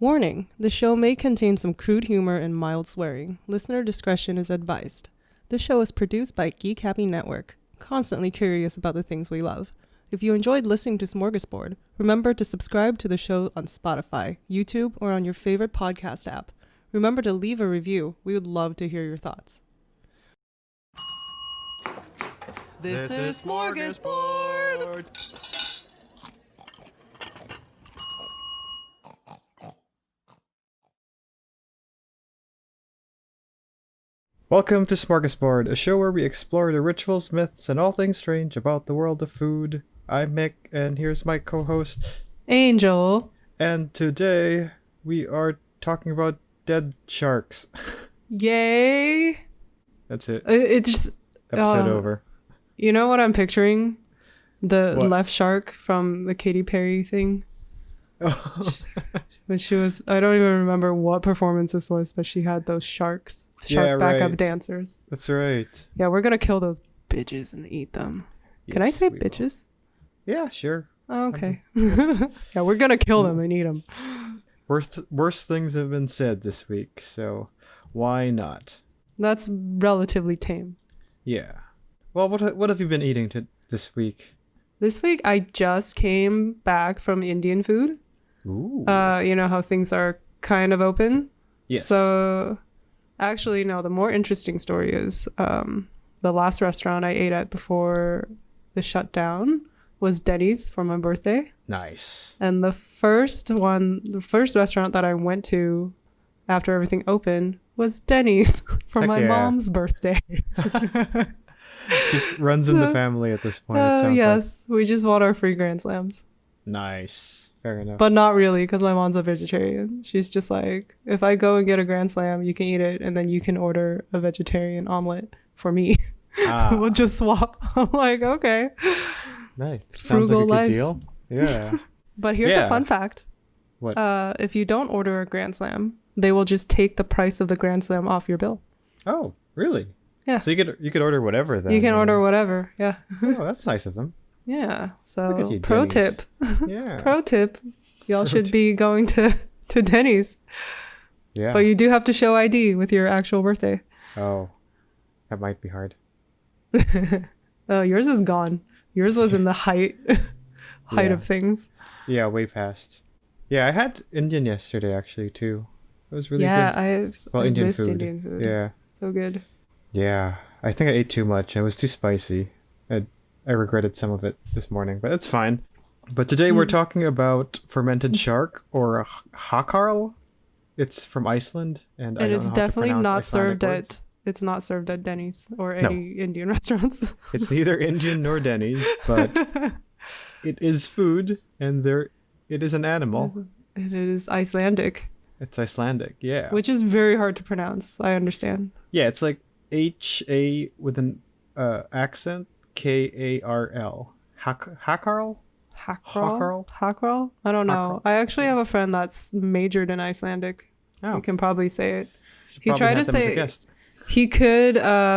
Warning, the show may contain some crude humor and mild swearing. Listener discretion is advised. This show is produced by Geek Happy Network, constantly curious about the things we love. If you enjoyed listening to Smorgasbord, remember to subscribe to the show on Spotify, YouTube, or on your favorite podcast app. Remember to leave a review. We would love to hear your thoughts. This is Smorgasbord! Welcome to Smorgasbord, a show where we explore the rituals, myths, and all things strange about the world of food. I'm Mick, and here's my co-host, Angel. And today, we are talking about dead sharks. Yay! That's it. It just... Episode over. You know what I'm picturing? The What? left shark from the Katy Perry thing. Oh. When she was... I don't even remember what performance this was, but she had those sharks. Shark backup dancers. That's right. Yeah, we're gonna kill those bitches and eat them. Can I Yes, say we will. bitches? Yeah, sure. Oh, okay. Yes. Yeah, we're gonna kill them and eat them. Worst things have been said this week, so why not? That's relatively tame. Yeah. Well, what have you been eating this week? This week, I just came back from Indian food. Ooh. You know how things are kind of open? Yes. So, actually, no, the more interesting story is the last restaurant I ate at before the shutdown was Denny's for my birthday. Nice. And the first restaurant that I went to after everything opened was Denny's for Heck my yeah. mom's birthday. Just runs in the family at this point. It sounds Yes, we just want our free Grand Slams. like. Nice. Fair enough. But not really, because my mom's a vegetarian. She's just like, if I go and get a Grand Slam, you can eat it, and then you can order a vegetarian omelet for me. We'll just swap. I'm like, okay. Nice. Sounds like Frugal a good life. deal. Yeah. But here's a fun fact. What? If you don't order a Grand Slam, they will just take the price of the Grand Slam off your bill. Oh, really? Yeah. So you could order whatever then. You can order whatever. Yeah. Oh, that's nice of them. Yeah. Look at So you, pro Denny's. tip. Yeah. Pro tip. Y'all Pro should tip. be going to Denny's. Yeah. But you do have to show ID with your actual birthday. Oh, that might be hard. Oh, yours is gone. Yours was in the height Yeah. of things. Yeah, way past. Yeah, I had Indian yesterday actually too. It was really Yeah, good. Well, I've Indian missed food. Indian food. Yeah. So good. Yeah. I think I ate too much. It was too spicy. I regretted some of it this morning, but it's fine. But today we're talking about fermented shark or Hákarl. It's from Iceland, and I don't It's know how to definitely pronounce not Icelandic served words. at it's not served at Denny's or No. any Indian restaurants. It's neither Indian nor Denny's, but it is food, and it is an animal. It is Icelandic, It's Icelandic, yeah. which is very hard to pronounce. I understand. Yeah, it's like HA with an accent, KARL. Hákarl? Hákarl? I don't know. Hákarl. I actually have a friend that's majored in Icelandic. Oh, He can probably say it. should He probably tried have to them as a say guest. he could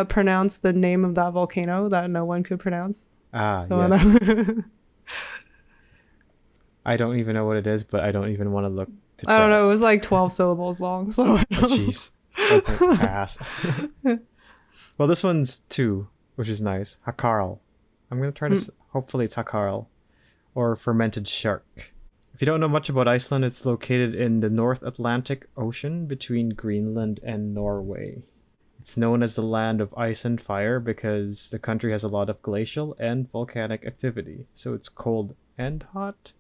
pronounce the name of that volcano that no one could pronounce. Ah, The one yes. that- I don't even know what it is, but I don't even want to look to try. I don't know. It was like 12 syllables long. So I Oh, don't- jeez. Okay, pass. Well, this one's 2, which is nice. Hákarl. I'm going to try to... Hopefully it's Hákarl. Or fermented shark. If you don't know much about Iceland, it's located in the North Atlantic Ocean between Greenland and Norway. It's known as the land of ice and fire because the country has a lot of glacial and volcanic activity. So it's cold and hot.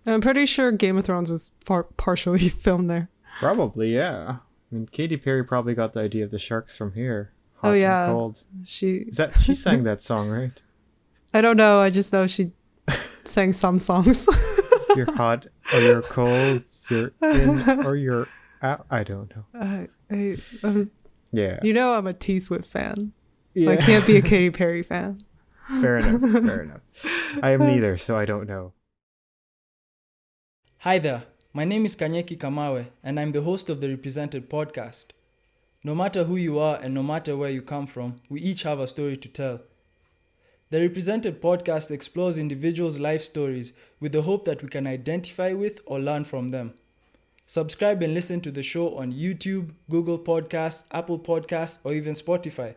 I'm pretty sure Game of Thrones was partially filmed there. Probably, yeah. I mean, Katy Perry probably got the idea of the sharks from here. Hot Oh, yeah. and cold. She She sang that song, right? I don't know. I just know she sang some songs. You're hot or you're cold, you're in or you're out. I don't know. Yeah. You know I'm a T Swift fan. Yeah. I can't be a Katy Perry fan. Fair enough. Fair enough. I am neither, so I don't know. Hi there, my name is Kanyeki Kamawe, and I'm the host of the Represented podcast. No matter who you are and no matter where you come from, we each have a story to tell. The Represented podcast explores individuals' life stories with the hope that we can identify with or learn from them. Subscribe and listen to the show on YouTube, Google Podcasts, Apple Podcasts, or even Spotify.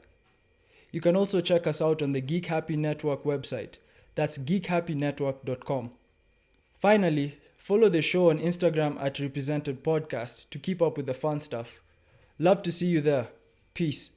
You can also check us out on the Geek Happy Network website. That's geekhappynetwork.com. Finally, follow the show on Instagram at Represented Podcast to keep up with the fun stuff. Love to see you there. Peace.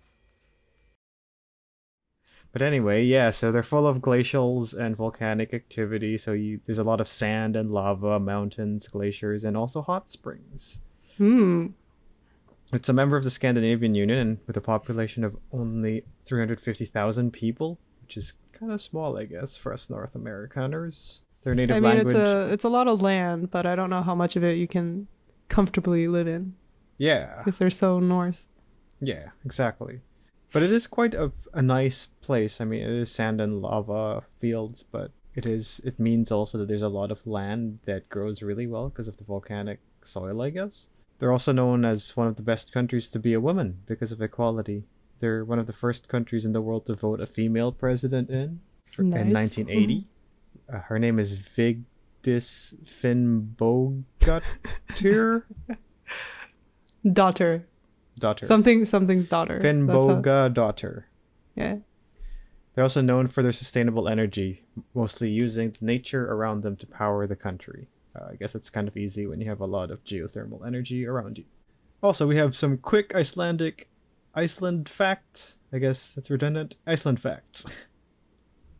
But anyway, yeah, so they're full of glacials and volcanic activity. So there's a lot of sand and lava, mountains, glaciers, and also hot springs. It's a member of the Scandinavian Union and with a population of only 350,000 people, which is kind of small, I guess, for us North Americaners. Their native language. It's a lot of land, but I don't know how much of it you can comfortably live in. Yeah. Because they're so north. Yeah, exactly. But it is quite a nice place. I mean, it is sand and lava fields, but it means also that there's a lot of land that grows really well because of the volcanic soil, I guess. They're also known as one of the best countries to be a woman because of equality. They're one of the first countries in the world to vote a female president in 1980. Her name is Vigdis Finnbogadottir. Daughter. Something's daughter. Finnbogadottir. Yeah. They're also known for their sustainable energy, mostly using nature around them to power the country. I guess it's kind of easy when you have a lot of geothermal energy around you. Also, we have some quick Iceland facts. I guess that's redundant. Iceland facts.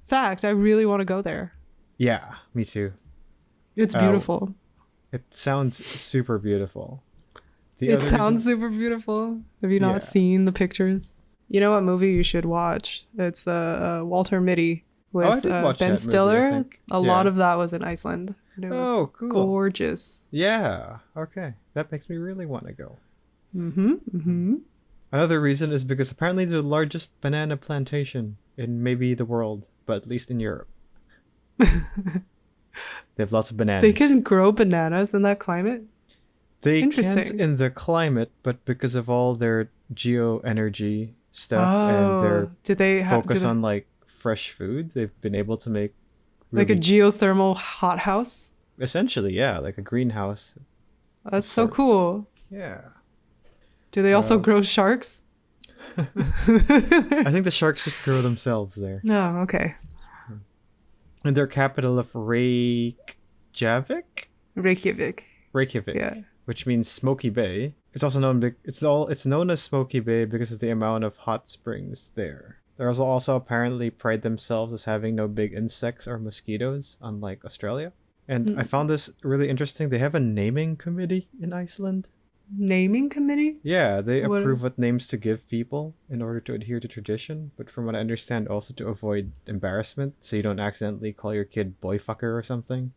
Facts. I really want to go there. Yeah, me too. It's beautiful. It sounds super beautiful. Super beautiful. Have you not seen the pictures? You know what movie you should watch? It's the Walter Mitty with Ben Stiller. Movie, a lot of that was in Iceland. It was cool. Gorgeous. Yeah. Okay. That makes me really want to go. Another reason is because apparently they're the largest banana plantation in maybe the world, but at least in Europe. They have lots of bananas. They can grow bananas in that climate? They can't in the climate, but because of all their geoenergy stuff and their focus on like fresh food, they've been able to make like a geothermal hothouse. Essentially, yeah, like a greenhouse. That's so cool. Yeah. Do they also grow sharks? I think the sharks just grow themselves there. No, okay. And their capital of Reykjavik. Yeah. Which means Smoky Bay. It's also known it's known as Smoky Bay because of the amount of hot springs there. They also apparently pride themselves as having no big insects or mosquitoes, unlike Australia. And I found this really interesting. They have a naming committee in Iceland. Naming committee? Yeah, they approve what names to give people in order to adhere to tradition, but from what I understand, also to avoid embarrassment, so you don't accidentally call your kid boyfucker or something.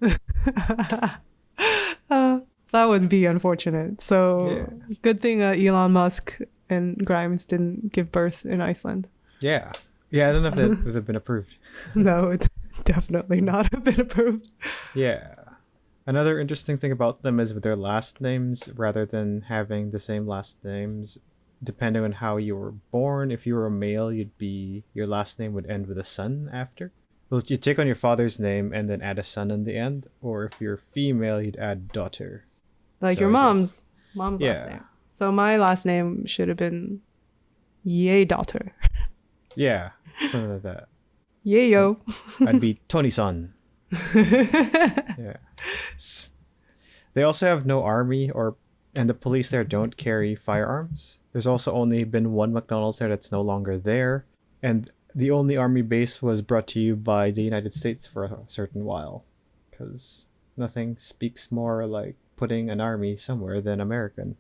That would be unfortunate. So good thing Elon Musk and Grimes didn't give birth in Iceland. Yeah. Yeah, I don't know if that would have been approved. No, it definitely not have been approved. Yeah. Another interesting thing about them is with their last names, rather than having the same last names, depending on how you were born. If you were a male, your last name would end with a son after. Well, you take on your father's name and then add a son in the end, or if you're female, you'd add daughter. Like your mom's last name. So my last name should have been Yay Daughter. Yeah, something like that. Yayo. I'd be Tony-san. Yeah. They also have no army and the police there don't carry firearms. There's also only been one McDonald's there that's no longer there. And the only army base was brought to you by the United States for a certain while. Because nothing speaks more like putting an army somewhere than American.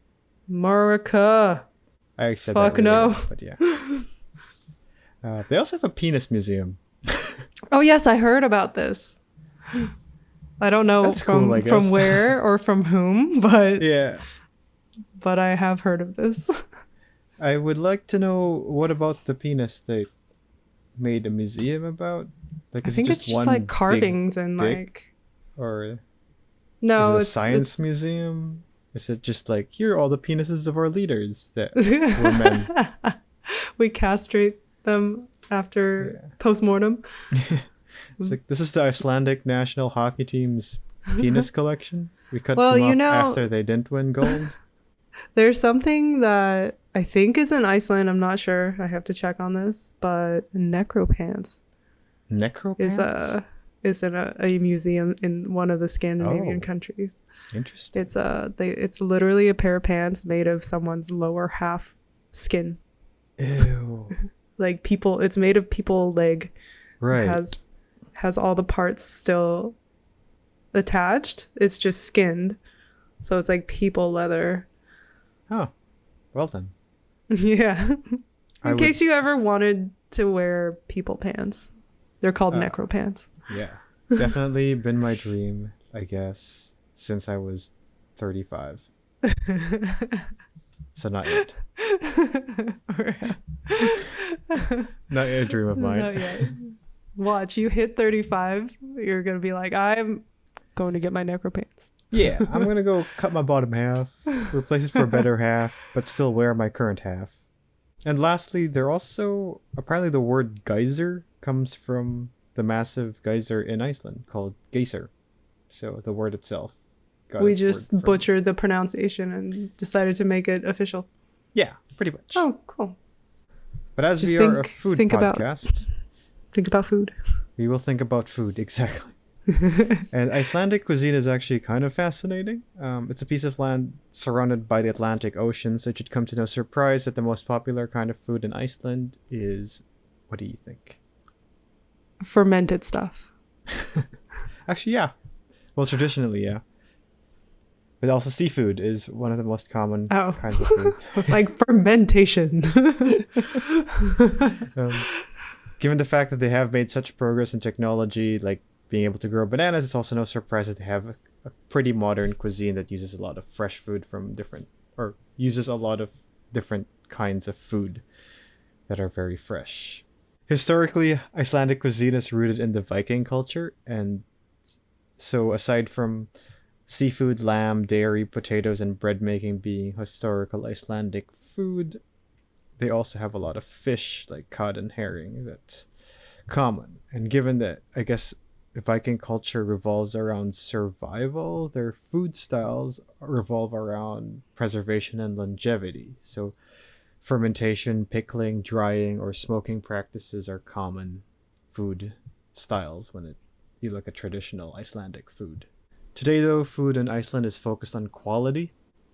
America. I said Fuck that really no. well, but yeah. They also have a penis museum. Oh yes, I heard about this. I don't know from where or from whom, but yeah. But I have heard of this. I would like to know what about the penis they made a museum about. Like, I think it's just like carvings and like. Or no, is it a science museum? Is it just like, here are all the penises of our leaders that were men? We castrate them after post-mortem. It's like, this is the Icelandic national hockey team's penis collection. We cut Well, them you off know- after they didn't win gold. There's something that I think is in Iceland. I'm not sure. I have to check on this. But necropants Necropants? is in a museum in one of the Scandinavian Oh. countries. Interesting. It's literally a pair of pants made of someone's lower half skin. Ew. Like people, it's made of people leg. Right. Has all the parts still attached. It's just skinned. So it's like people leather. Oh, well then. Yeah. I In would- case you ever wanted to wear people pants. They're called necro pants. Yeah. Definitely been my dream, I guess, since I was 35. So not yet. Not yet a dream of mine. Not yet. Watch, you hit 35, you're going to be like, I'm going to get my necro pants. Yeah, I'm going to go cut my bottom half, replace it for a better half, but still wear my current half. And lastly, they're also, apparently the word geyser comes from the massive geyser in Iceland called Geysir. So the word itself. got We its word just from- butchered the pronunciation and decided to make it official. Yeah, pretty much. Oh, cool. But as just we are a think- food think about- podcast, Think about food. we will think about food, exactly. And Icelandic cuisine is actually kind of fascinating. It's a piece of land surrounded by the Atlantic Ocean, so it should come to no surprise that the most popular kind of food in Iceland is, what do you think? Fermented stuff. Actually, yeah. Well, traditionally, yeah. But also seafood is one of the most common Oh. kinds of food. It's like fermentation. Given the fact that they have made such progress in technology, like being able to grow bananas, it's also no surprise that they have a pretty modern cuisine that uses a lot of fresh food from uses a lot of different kinds of food that are very fresh. Historically, Icelandic cuisine is rooted in the Viking culture, and so aside from seafood, lamb, dairy, potatoes, and bread making being historical Icelandic food, they also have a lot of fish like cod and herring that's common. And given that, I guess, Viking culture revolves around survival, their food styles revolve around preservation and longevity. So fermentation, pickling, drying, or smoking practices are common food styles when you look at traditional Icelandic food. Today, though, food in Iceland is focused on quality,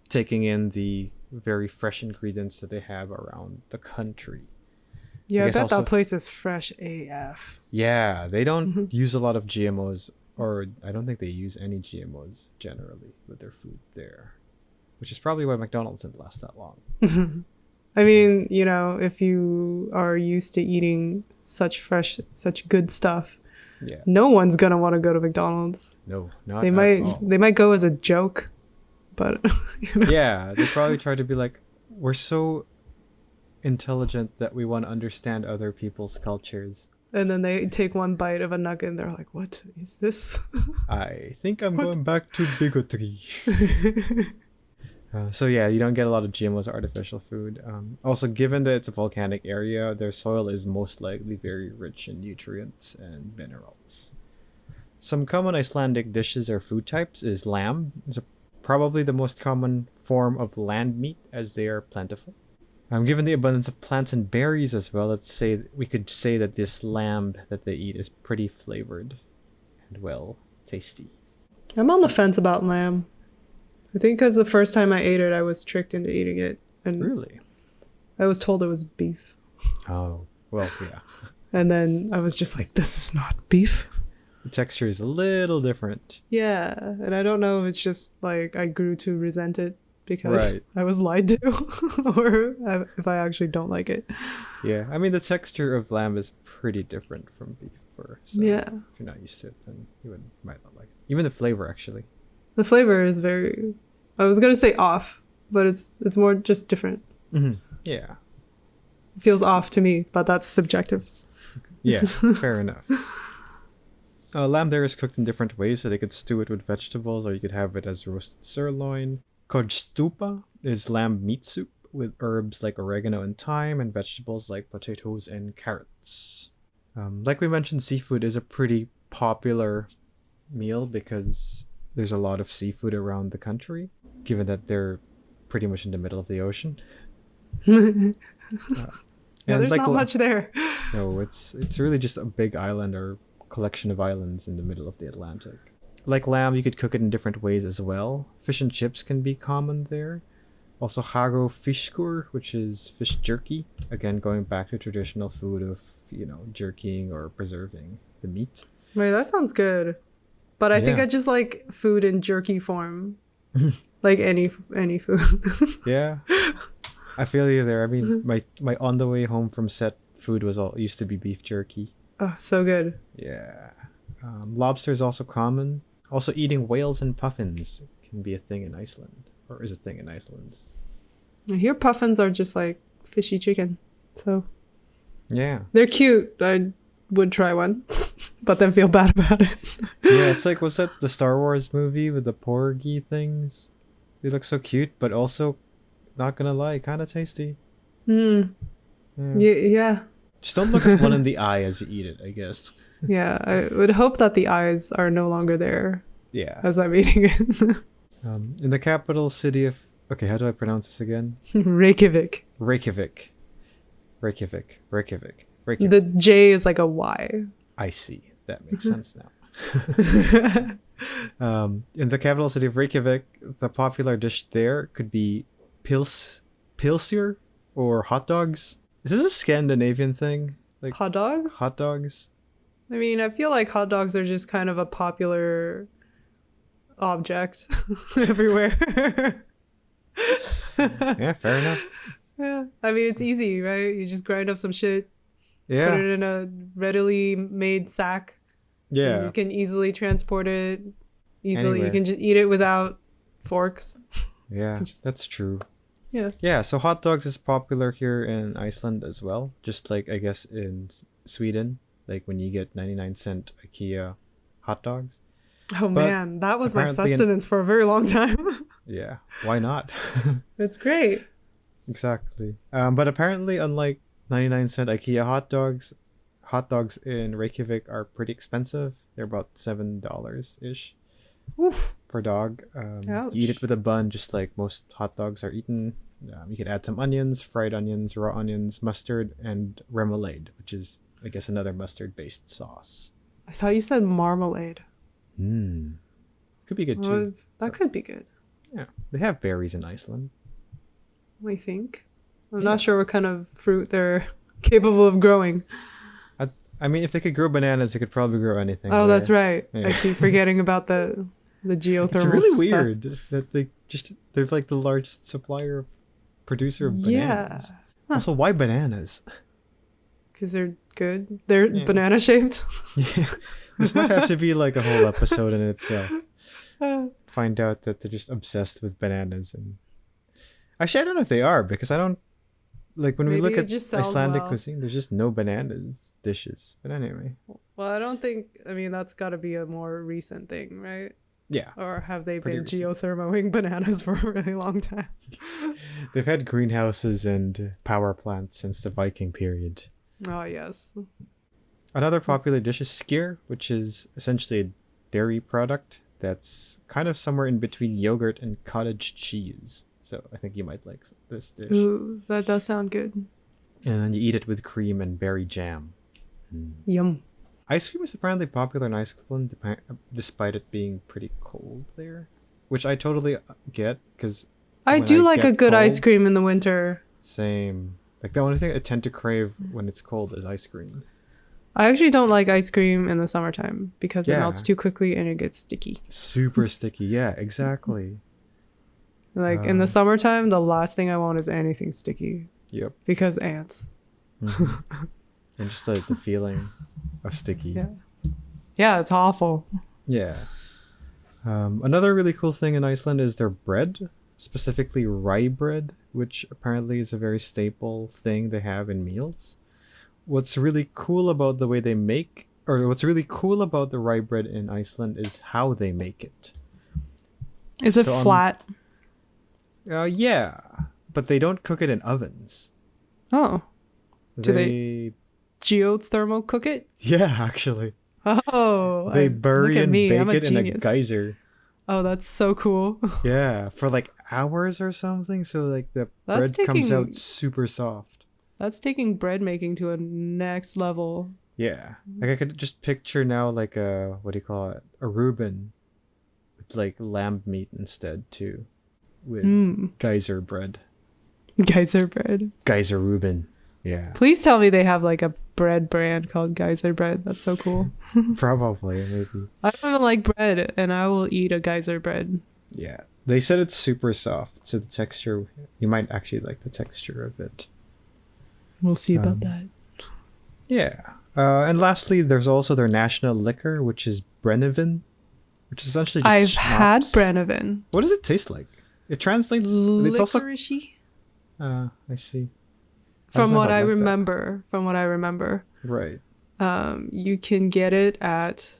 taking in the very fresh ingredients that they have around the country. Yeah, I guess bet also- that place is fresh AF. Yeah, they don't use a lot of GMOs, or I don't think they use any GMOs generally with their food there, which is probably why McDonald's didn't last that long. I mean, you know, if you are used to eating such good stuff, Yeah, no one's gonna want to go to McDonald's. no, not They at all. might go as a joke, but you know. Yeah, they probably try to be like, we're so intelligent that we want to understand other people's cultures. And then they take one bite of a nugget and they're like, "What is this?" I think I'm going back to bigotry. So yeah, you don't get a lot of GMOs or artificial food. Also, given that it's a volcanic area, their soil is most likely very rich in nutrients and minerals. Some common Icelandic dishes or food types is lamb. It's probably the most common form of land meat as they are plentiful. Given the abundance of plants and berries as well, we could say that this lamb that they eat is pretty flavored and well tasty. I'm on the fence about lamb. I think because the first time I ate it, I was tricked into eating it, and Really? I was told it was beef. Oh, well, yeah. And then I was just like, "This is not beef." The texture is a little different. Yeah, and I don't know if it's just like I grew to resent it because Right. I was lied to, or if I actually don't like it. Yeah, I mean the texture of lamb is pretty different from beef. So Yeah. if you're not used to it, then might not like it. Even the flavor, actually. The flavor is very, I was gonna say off, but it's more just different. Mm-hmm. Yeah, It feels off to me, but that's subjective. yeah, fair enough. Lamb there is cooked in different ways, so they could stew it with vegetables, or you could have it as roasted sirloin. Kojstupa is lamb meat soup with herbs like oregano and thyme, and vegetables like potatoes and carrots. Like we mentioned, seafood is a pretty popular meal because there's a lot of seafood around the country, given that they're pretty much in the middle of the ocean. No, And there's like not much there. no, it's really just a big island or collection of islands in the middle of the Atlantic. Like lamb, you could cook it in different ways as well. Fish and chips can be common there. Also, hago fishkur, which is fish jerky. Again, going back to traditional food of, jerkying or preserving the meat. Wait, that sounds good. But I think Yeah. I just like food in jerky form. Like any food. Yeah. I feel you there. I mean, my on the way home from set food used to be beef jerky. Oh, so good. Yeah. Lobster is also common. Also, eating whales and puffins can be a thing in Iceland, or is a thing in Iceland. I hear puffins are just like fishy chicken. So Yeah. they're cute. I would try one, but then feel bad about it. Yeah, it's like, was that the Star Wars movie with the porgy things? They look so cute, but also, not gonna lie, kind of tasty. Mm. Yeah. Yeah. Just don't look at one in the eye as you eat it, I guess. Yeah. I would hope that the eyes are no longer there Yeah. as I'm eating it. In the capital city of... Okay, how do I pronounce this again? Reykjavik. Reykjavik. The J is like a Y. I see. That makes sense now. In the capital city of Reykjavik, the popular dish there could be pilsir or hot dogs. Is this a Scandinavian thing? Like Hot dogs? hot dogs? I mean, I feel like hot dogs are just kind of a popular object everywhere. Yeah, fair enough. Yeah. I mean, it's easy, right? You just grind up some shit, put Yeah. it in a readily made sack. And Yeah. you can easily transport it easily. Anywhere. You can just eat it without forks. Yeah, that's true. Yeah. Yeah, so hot dogs is popular here in Iceland as well. Just like, I guess, in Sweden, like when you get 99-cent IKEA hot dogs. Oh But man, that was my apparently sustenance for a very long time. Yeah, why not? It's great. Exactly. But apparently, unlike 99-cent IKEA hot dogs in Reykjavik are pretty expensive. They're about $7-ish Oof. per dog. Ouch. You eat it with a bun, just like most hot dogs are eaten. You could add some onions, fried onions, raw onions, mustard, and remoulade, which is, I guess, another mustard-based sauce. I thought you said marmalade. Could be good Well, too. that could be good, Yeah, they have berries in Iceland. I think. I'm not sure what kind of fruit they're capable of growing. I mean, if they could grow bananas, they could probably grow anything. Oh, there. that's right. Yeah. I keep forgetting about the geothermal It's really stuff. weird that they're like the largest producer of bananas. Yeah. Also, why bananas? Because they're good. They're Yeah. banana shaped. Yeah. This might have to be like a whole episode in itself. Find out that they're just obsessed with bananas. And actually, I don't know if they are, because I don't like when we Maybe look it at just sells Icelandic well. cuisine. There's just no bananas dishes. But anyway, Well, I don't think. I mean, that's got to be a more recent thing, right? yeah, Or have they Pretty been recent. geothermoing bananas for a really long time? they've had greenhouses and power plants since the Viking period. Oh yes. Another popular dish is skyr, which is essentially a dairy product that's kind of somewhere in between yogurt and cottage cheese. So I think you might like this dish. Ooh, that does sound good. And then you eat it with cream and berry jam. Yum. Ice cream is apparently popular in Iceland, despite it being pretty cold there, which I totally get because I when do I like a get good ice cold- cream in the winter. same. Like the only thing I tend to crave when it's cold is ice cream. I actually don't like ice cream in the summertime because it Yeah. melts too quickly and it gets sticky. Super sticky. Yeah, exactly. Like in the summertime, the last thing I want is anything sticky Yep. because ants. And just like the feeling of sticky. Yeah. Yeah, it's awful. Yeah. Another really cool thing in Iceland is their bread, specifically rye bread, which apparently is a very staple thing they have in meals. What's really cool about the way they make, or what's really cool about the rye bread in Iceland is how they make it. Is it So on- flat? Yeah, but they don't cook it in ovens. Oh. Do They geothermal cook it? Yeah, actually. Oh. They look bury at and me. bake I'm it in a genius. geyser. Oh, that's so cool. Yeah, for like hours or something. So like the That's bread comes taking- out super soft. That's taking bread making to a next level. Yeah, like I could just picture now like a, what do you call it? A Reuben with like lamb meat instead too, with geyser bread. Geyser bread. Geyser Reuben. Yeah, Please tell me they have like a bread brand called Geyser bread. That's so cool. probably maybe. I don't even like bread, and I will eat a Geyser bread. Yeah, they said it's super soft, so the texture, you might actually like the texture of it. We'll see about that. Yeah. And lastly, there's also their national liquor, which is Brennivin, which is essentially just I've had schnapps. Brennivin. What does it taste like? It translates. It's also. Licoricey? I see. From what I like that. remember. From what I remember. Right. You can get it at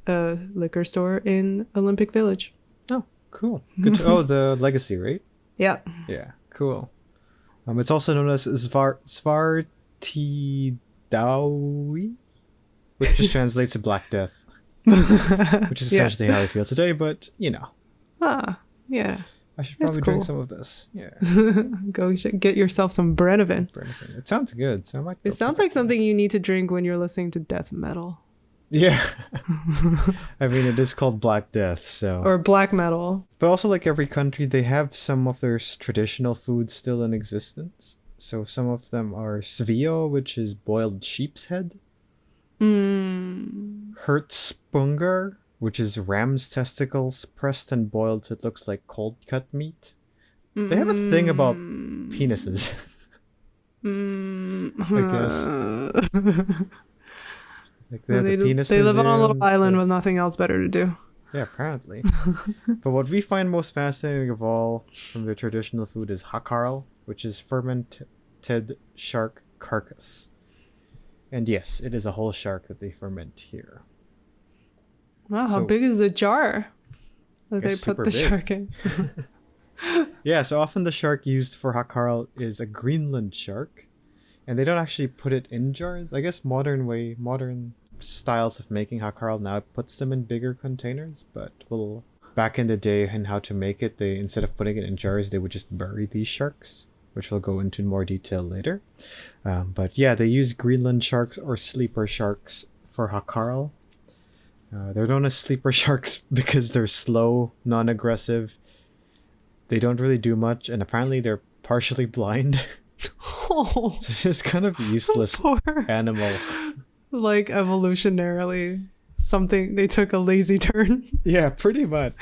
a liquor store in Olympic Village. Oh, cool. Good. Oh, the Legacy, right? Yeah. Yeah. Cool. It's also known as Svartidawi, which just translates to Black Death, which is Yeah. essentially how I feel today. But you know, Yeah. I should That's probably drink cool. some of this. Yeah. Go get yourself some Brennivin. Brennivin. It sounds good. So I might. It sounds like something you need to drink when you're listening to death metal. Yeah. I mean, it is called Black Death, so. Or black metal. But also, like every country, they have some of their traditional foods still in existence. So some of them are svio, which is boiled sheep's head. Hertzspunger, which is ram's testicles pressed and boiled so it looks like cold cut meat. They have a thing about penises. I guess. Like they have the penis They live on a little museum, island the- with nothing else better to do. Yeah, apparently. But what we find most fascinating of all from their traditional food is Hákarl, which is fermented shark carcass. And yes, it is a whole shark that they ferment here. Wow, how So- big is the jar that they It's put super the big. shark in? Yeah, so often the shark used for Hákarl is a Greenland shark. And they don't actually put it in jars. I guess modern styles of making Hákarl now puts them in bigger containers, but back in the day and how to make it, they instead of putting it in jars, they would just bury these sharks, which we'll go into in more detail later. But yeah, they use Greenland sharks or sleeper sharks for Hákarl. They're known as sleeper sharks because they're slow, non-aggressive. They don't really do much, and apparently they're partially blind. Oh, It's just kind of useless poor. animal. Like evolutionarily, something they took a lazy turn. Yeah, pretty much.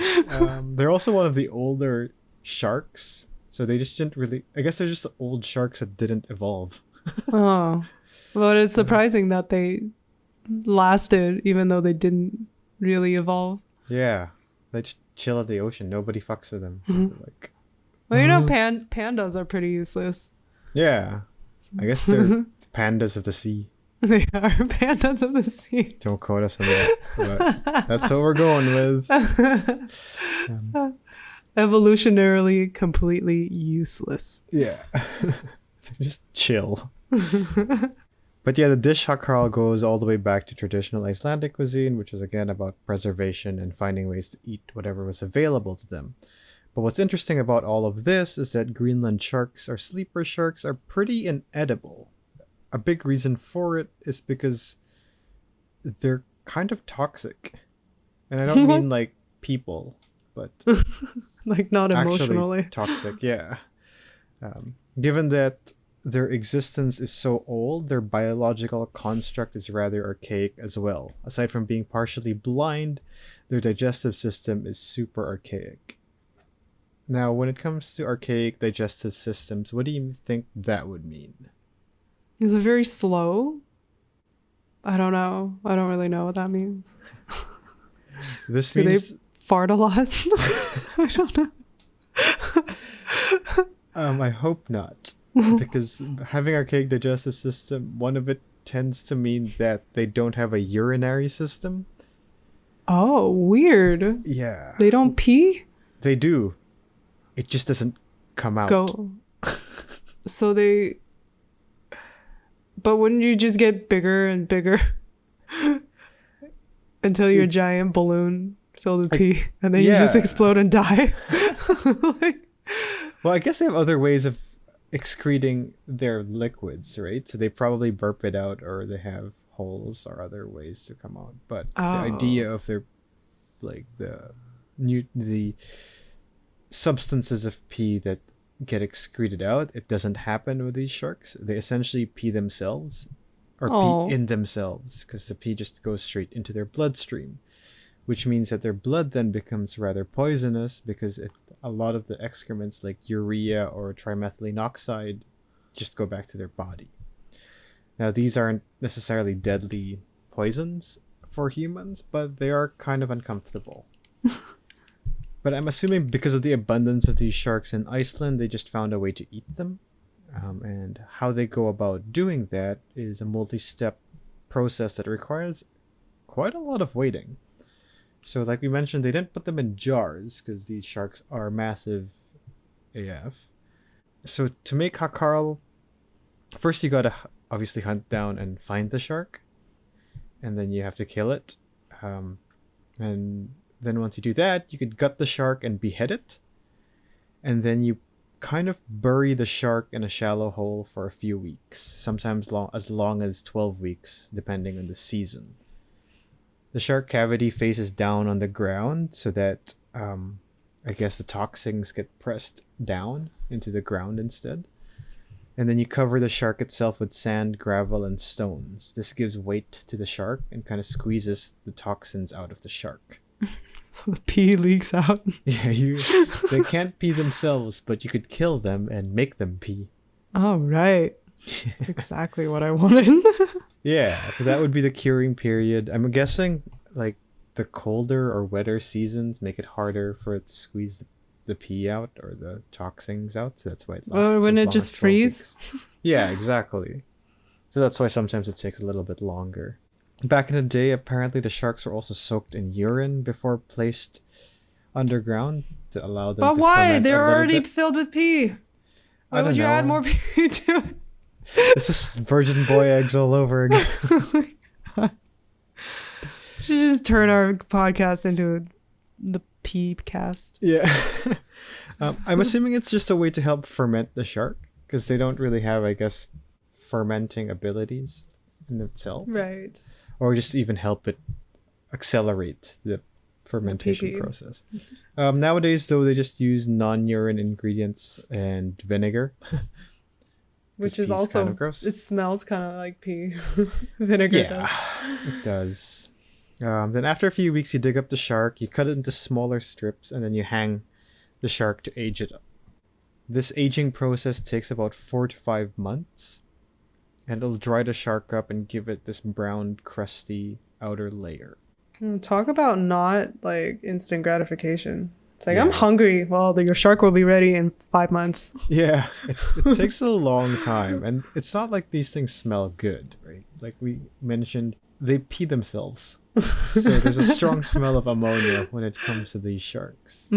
They're also one of the older sharks, so they just didn't really. I guess they're just old sharks that didn't evolve. Oh, but it's surprising that they lasted, even though they didn't really evolve. Yeah, they just chill at the ocean. Nobody fucks with them. So, like, Well, you know, pandas are pretty useless. yeah, I guess they're the pandas of the sea. They are pandas of the sea. Don't quote us on that, but that's what we're going with. Evolutionarily completely useless. Yeah, just chill. But yeah, the dish Hákarl goes all the way back to traditional Icelandic cuisine, which was again about preservation and finding ways to eat whatever was available to them. But what's interesting about all of this is that Greenland sharks or sleeper sharks are pretty inedible. A big reason for it is because they're kind of toxic. And I don't mean like people, but Like, not emotionally. actually toxic, yeah. Given that their existence is so old, their biological construct is rather archaic as well. Aside from being partially blind, their digestive system is super archaic. Now, when it comes to archaic digestive systems, what do you think that would mean? Is it very slow? I don't know. I don't really know what that means. This Do means they fart a lot? I don't know. I hope not. Because having archaic digestive system, one of it tends to mean that they don't have a urinary system. Oh, weird. Yeah. They don't pee? They do. It just doesn't come out. Go. So they... But wouldn't you just get bigger and bigger? Until your giant balloon filled with pee, and then you just explode and die. Like, well, I guess they have other ways of excreting their liquids, right? So they probably burp it out, or they have holes or other ways to come out. But the idea of their, like, the substances of pee that get excreted out, it doesn't happen with these sharks. They essentially pee themselves, or pee in themselves, because the pee just goes straight into their bloodstream, which means that their blood then becomes rather poisonous, because a lot of the excrements like urea or trimethylene oxide just go back to their body. Now, these aren't necessarily deadly poisons for humans, but they are kind of uncomfortable. But I'm assuming because of the abundance of these sharks in Iceland, they just found a way to eat them. And how they go about doing that is a multi-step process that requires quite a lot of waiting. So like we mentioned, they didn't put them in jars because these sharks are massive AF. So to make Hákarl, first you gotta obviously hunt down and find the shark. And then you have to kill it. And then once you do that, you could gut the shark and behead it. And then you kind of bury the shark in a shallow hole for a few weeks. Sometimes as long as 12 weeks, depending on the season. The shark cavity faces down on the ground so that, I guess, the toxins get pressed down into the ground instead. And then you cover the shark itself with sand, gravel, and stones. This gives weight to the shark and kind of squeezes the toxins out of the shark. So the pee leaks out. Yeah, they can't pee themselves, but you could kill them and make them pee. Oh, right. That's exactly what I wanted. Yeah, so that would be the curing period. I'm guessing like the colder or wetter seasons make it harder for it to squeeze the pee out or the toxins out. So that's why it lasts. Or wouldn't it just freeze? Yeah, exactly. So that's why sometimes it takes a little bit longer. Back in the day, apparently the sharks were also soaked in urine before placed underground to allow them to ferment. But why? They're already filled with pee. Why would you add more pee to it? This is virgin boy eggs all over again. Should just turn our podcast into the pee cast. Yeah. I'm assuming it's just a way to help ferment the shark, because they don't really have, I guess, fermenting abilities in itself. Right. Or just even help it accelerate the fermentation process. Nowadays, though, they just use non-urine ingredients and vinegar. Which is also kind of gross. It smells kind of like pee. Vinegar does. It does. Then after a few weeks, you dig up the shark, you cut it into smaller strips, and then you hang the shark to age it up. This aging process takes about 4 to 5 months, and it'll dry the shark up and give it this brown, crusty outer layer. Talk about not like instant gratification. It's like, I'm hungry. Well, your shark will be ready in 5 months. Yeah, it takes a long time. And it's not like these things smell good, right? Like we mentioned, they pee themselves. So there's a strong smell of ammonia when it comes to these sharks.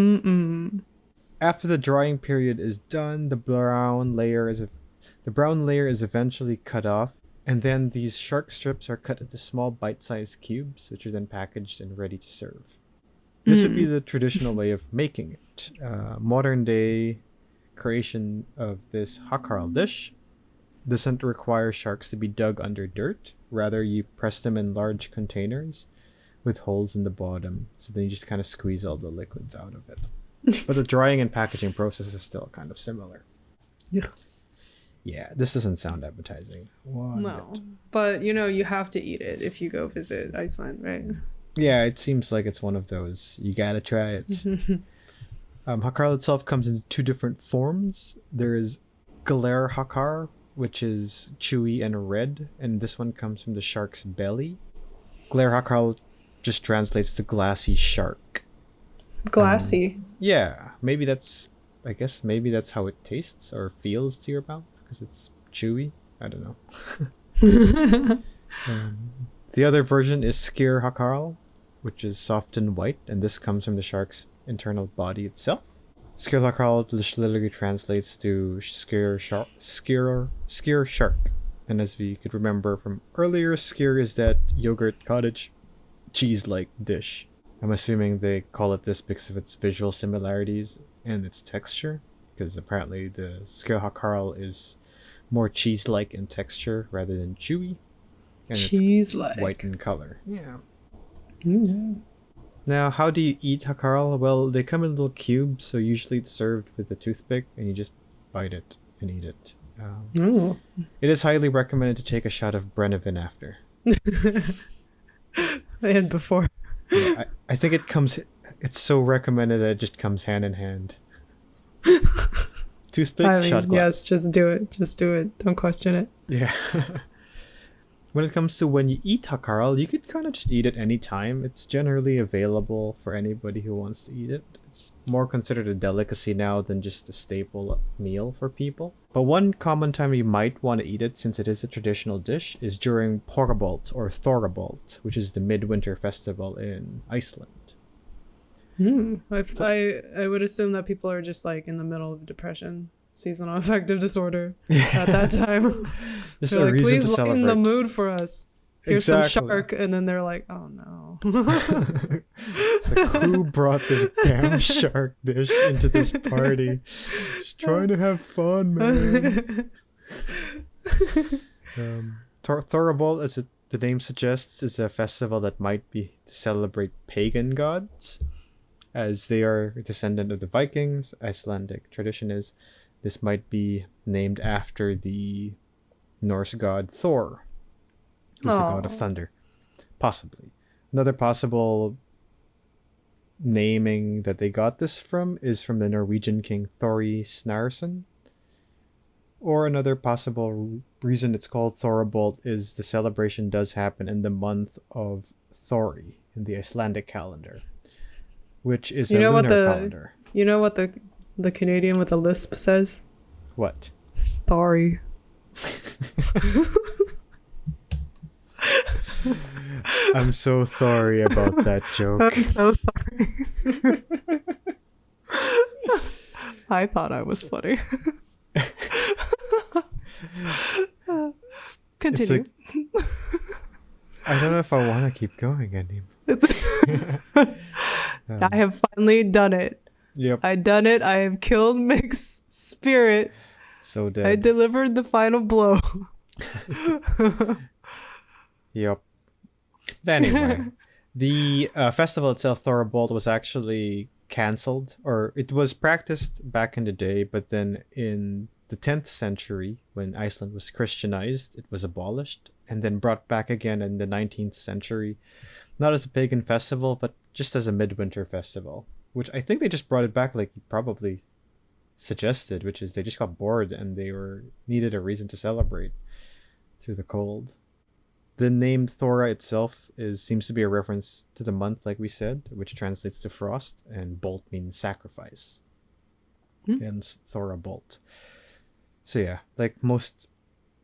After the drying period is done, the brown layer is eventually cut off. And then these shark strips are cut into small bite-sized cubes, which are then packaged and ready to serve. This would be the traditional way of making it. Modern day creation of this Hákarl dish doesn't require sharks to be dug under dirt. Rather, you press them in large containers with holes in the bottom. So then you just kind of squeeze all the liquids out of it. But the drying and packaging process is still kind of similar. Yeah, this doesn't sound appetizing. No, but you have to eat it if you go visit Iceland, right? Yeah, it seems like it's one of those. You gotta try it. Hákarl itself comes in 2 different forms. There is Gler Hákarl, which is chewy and red, and this one comes from the shark's belly. Gler Hákarl just translates to glassy shark. Glassy? Yeah, maybe that's how it tastes or feels to your mouth, because it's chewy. I don't know. The other version is Skir Hákarl, which is soft and white, and this comes from the shark's internal body itself. Skir Hákarl literally translates to skir shark. And as we could remember from earlier, skir is that yogurt cottage cheese-like dish. I'm assuming they call it this because of its visual similarities and its texture, because apparently the Hákarl is more cheese-like in texture rather than chewy, and Cheese-like. it's white in color. Yeah. Mm-hmm. Now, how do you eat Hákarl? Well, they come in little cubes, so usually it's served with a toothpick, and you just bite it and eat it. Oh. It is highly recommended to take a shot of Brennivin after. I had before. Yeah, I think it's so recommended that it just comes hand in hand. Toothpick, shot glass. Yes, just do it. Just do it. Don't question it. Yeah. When it comes to when you eat Hákarl, you could kind of just eat it anytime. It's generally available for anybody who wants to eat it. It's more considered a delicacy now than just a staple meal for people. But one common time you might want to eat it, since it is a traditional dish, is during Thorrablot or Thorrablot, which is the midwinter festival in Iceland. I would assume that people are just like in the middle of depression, seasonal affective disorder at that time. Just they're a like, reason please to celebrate. lighten the mood for us. Here's Exactly. some shark, and then they're like, oh no. It's like, who brought this damn shark dish into this party? Just trying to have fun, man. Thorrablot, as the name suggests, is a festival that might be to celebrate pagan gods, as they are a descendant of the Vikings. Icelandic tradition is this might be named after the Norse god Thor, who's the god of thunder. Possibly. Another possible naming that they got this from is from the Norwegian king Thori Snarson. Or another possible reason it's called Thorrablot is the celebration does happen in the month of Thori in the Icelandic calendar, which is a lunar calendar. You know what the Canadian with a lisp says? What? Sorry. I'm so sorry about that joke. I'm so sorry. I thought I was funny. Continue. I don't know if I want to keep going anymore. I have finally done it. Yep. I done it. I have killed Mick's spirit. So dead. I delivered the final blow. Yep. But anyway, the festival itself, Thorrablot, was actually cancelled, or it was practiced back in the day, but then in the 10th century, when Iceland was Christianized, it was abolished and then brought back again in the 19th century, not as a pagan festival, but just as a midwinter festival, which I think they just brought it back like you probably suggested, which is they just got bored and they needed a reason to celebrate through the cold. The name Thora itself seems to be a reference to the month, like we said, which translates to frost, and bolt means sacrifice. Hence Thorrablot. So yeah, like most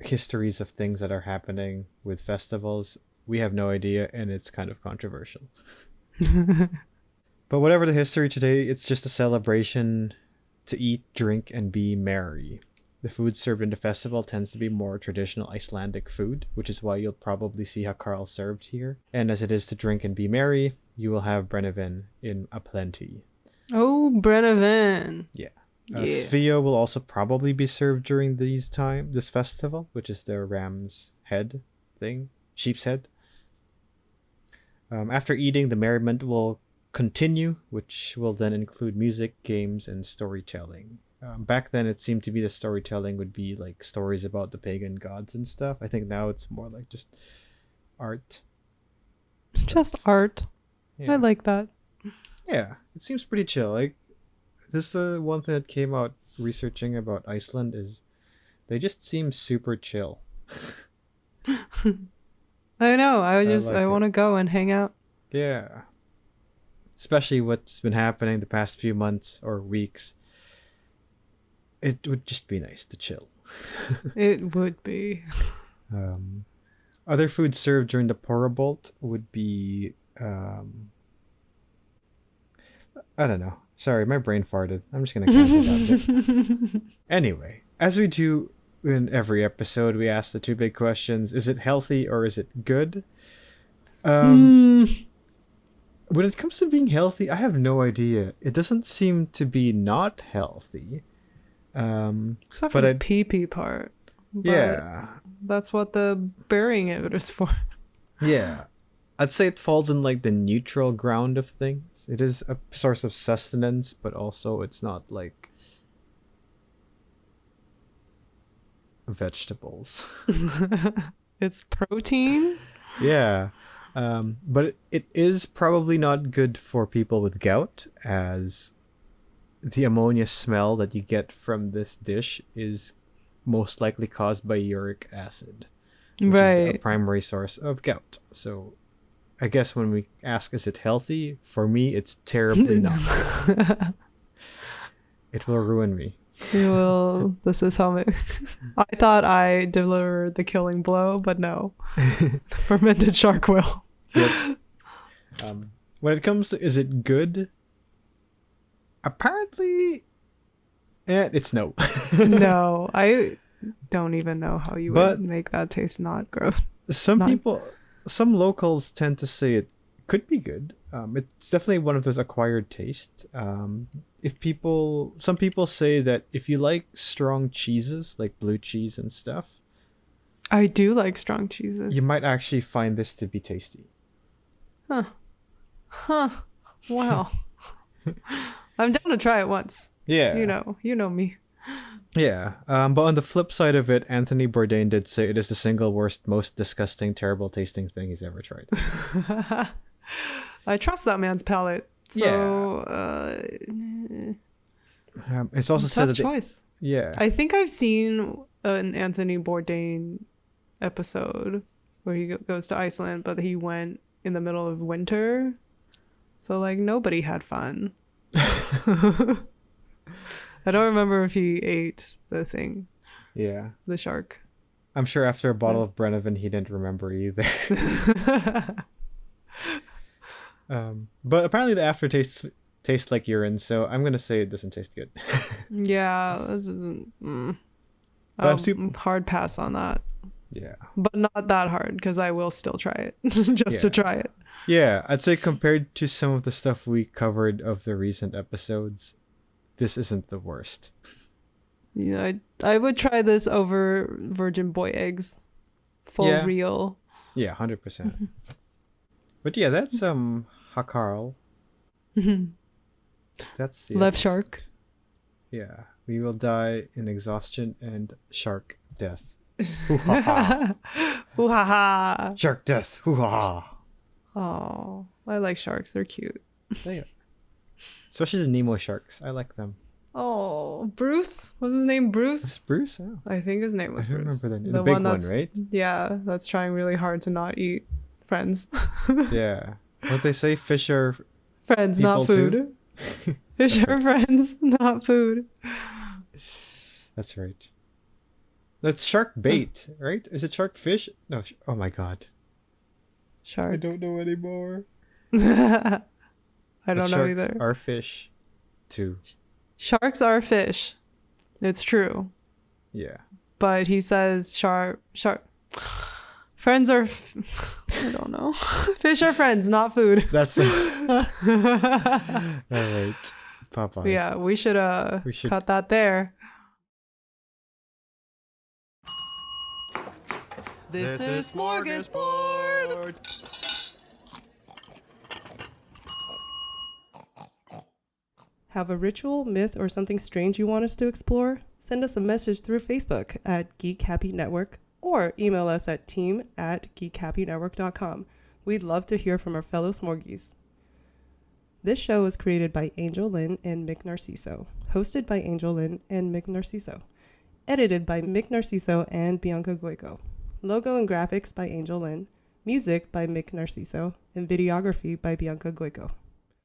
histories of things that are happening with festivals, we have no idea, and it's kind of controversial. But whatever the history today, it's just a celebration to eat, drink, and be merry. The food served in the festival tends to be more traditional Icelandic food, which is why you'll probably see Hákarl served here. And as it is to drink and be merry, you will have Brennivin in aplenty. Oh, Brennivin. Yeah. Svea will also probably be served during this festival, which is their ram's head thing, sheep's head. After eating, the merriment will continue, which will then include music, games, and storytelling. Back then, it seemed to be the storytelling would be like stories about the pagan gods and stuff. I think now it's more like just art. Just art. Yeah. I like that. Yeah, it seems pretty chill. Like, this one thing that came out researching about Iceland is they just seem super chill. I know. I want to go and hang out. Yeah. Especially what's been happening the past few months or weeks. It would just be nice to chill. It would be. Other food served during the Thorrablot would be I don't know. Sorry, my brain farted. I'm just gonna cancel that bit. Anyway, as we do in every episode, we ask the two big questions: is it healthy or is it good? when it comes to being healthy, I have no idea. It doesn't seem to be not healthy. Except for the pee-pee part. But Yeah. that's what the burying it is for. Yeah. I'd say it falls in like the neutral ground of things. It is a source of sustenance, but also it's not like vegetables. It's protein. Yeah. But it is probably not good for people with gout, as the ammonia smell that you get from this dish is most likely caused by uric acid, which is a primary source of gout. So I guess when we ask, is it healthy? For me, it's terribly not. It will ruin me. You will. This is how I thought I delivered the killing blow, but no. Fermented shark will. Yep. When it comes to, is it good? Apparently, it's no. No, I don't even know how you would make that taste not gross. Some locals tend to say it could be good. It's definitely one of those acquired tastes. Some people say that if you like strong cheeses, like blue cheese and stuff, I do like strong cheeses. you might actually find this to be tasty. Huh. Wow. I'm down to try it once. Yeah. You know me. Yeah. But on the flip side of it, Anthony Bourdain did say it is the single worst, most disgusting, terrible tasting thing he's ever tried. I trust that man's palate. So, it's also said that choice. Yeah. I think I've seen an Anthony Bourdain episode where he goes to Iceland, but he went in the middle of winter. So, like, nobody had fun. I don't remember if he ate the thing. Yeah. The shark. I'm sure after a bottle of Brennivin, he didn't remember either. But apparently the aftertaste tastes like urine, so I'm going to say it doesn't taste good. Yeah. Hard pass on that. Yeah. But not that hard, because I will still try it. Just to try it. Yeah, I'd say compared to some of the stuff we covered of the recent episodes, this isn't the worst. Yeah, I would try this over virgin boy eggs. Real. Yeah, 100%. But yeah, that's Hákarl. That's the Left episode. shark. Yeah, we will die in exhaustion and shark death. Hoo-ha-ha. Hoo-ha-ha. Shark death. Hoo-ha-ha. Oh, I like sharks. They're cute. Yeah. Especially the Nemo sharks. I like them. Oh, Bruce? Was his name Bruce? Is it Bruce? Oh. I think his name was I don't Bruce. remember the big one, right? Yeah, that's trying really hard to not eat friends. Yeah. What they say, fish are friends, not food. Fish are friends, not food. That's right. That's shark bait, right? Is it shark fish? No. Oh my god. Shark. I don't know anymore. I don't know either. Sharks are fish, too. Sharks are fish. It's true. Yeah. But he says shark. Friends are. I don't know. Fish are friends, not food. That's all right. Bye-bye. Yeah, we should cut that there. This is Smorgasbord. Have a ritual, myth, or something strange you want us to explore? Send us a message through Facebook at Geek Happy Network or email us at team@geekhappynetwork.com. We'd love to hear from our fellow Smorgies. This show was created by Angel Lynn and Mick Narciso, hosted by Angel Lynn and Mick Narciso, edited by Mick Narciso and Bianca Goico, logo and graphics by Angel Lynn, music by Mick Narciso, and videography by Bianca Goico.